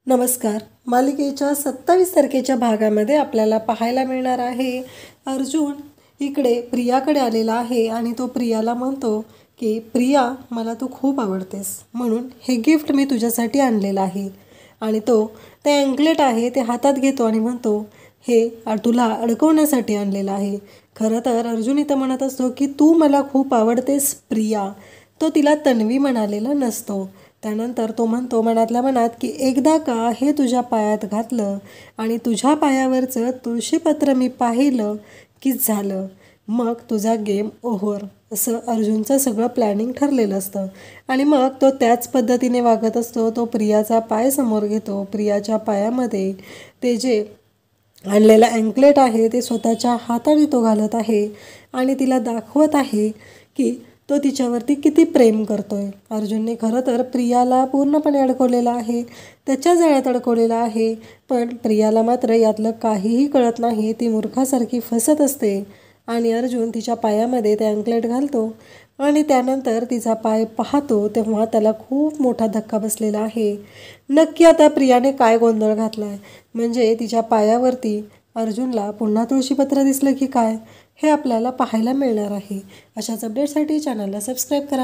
नमस्कार. मालिकेच्या 27 तारखेच्या भागामध्ये आपल्याला पाहायला मिळणार आहे अर्जुन इकडे प्रियाकडे आलेला आहे आणि तो प्रियाला म्हणतो की प्रिया, मला तू खूप आवडतेस म्हणून हे गिफ्ट मी तुझ्यासाठी आणलेलं आहे. आणि तो ते अँकलेट आहे ते हातात घेतो आणि म्हणतो हे तुला अडकवण्यासाठी आणलेलं आहे. खरं तर अर्जुन इथं म्हणत असतो की तू मला खूप आवडतेस प्रिया. तो तिला तन्वी म्हणालेला नसतो. त्यानंतर तो म्हणतो मनातल्या मनात की एकदा का हे तुझ्या पायात घातलं आणि तुझ्या पायावरचं तुळशीपत्र मी पाहिलं की झालं, मग तुझा गेम ओव्हर. असं अर्जुनचं सगळं प्लॅनिंग ठरलेलं असतं. आणि मग तो त्याच पद्धतीने वागत असतो. तो प्रियाचा पाय समोर घेतो. प्रियाच्या पायामध्ये ते जे आणलेलं अँकलेट आहे ते स्वतःच्या हाताने तो घालत आहे आणि तिला दाखवत आहे की तो तिच्यावरती किती प्रेम करतोय. अर्जुनने खरं तर प्रियाला पूर्णपणे अडकवलेलं आहे, त्याच्या जाळ्यात अडकवलेलं आहे. पण प्रियाला मात्र यातलं काहीही कळत नाही. ती मूर्खासारखी फसत असते आणि अर्जुन तिच्या पायामध्ये ते अँकलेट घालतो आणि त्यानंतर तिचा पाय पाहतो तेव्हा त्याला खूप मोठा धक्का बसलेला आहे. नक्की आता प्रियाने काय गोंधळ घातला आहे, म्हणजे तिच्या पायावरती अर्जुनला पुन्हा तुळशीपत्र दिसलं की काय, हे आपल्याला पाहायला मिळणार आहे. अशाच अपडेटसाठी चॅनलला सबस्क्राईब करा.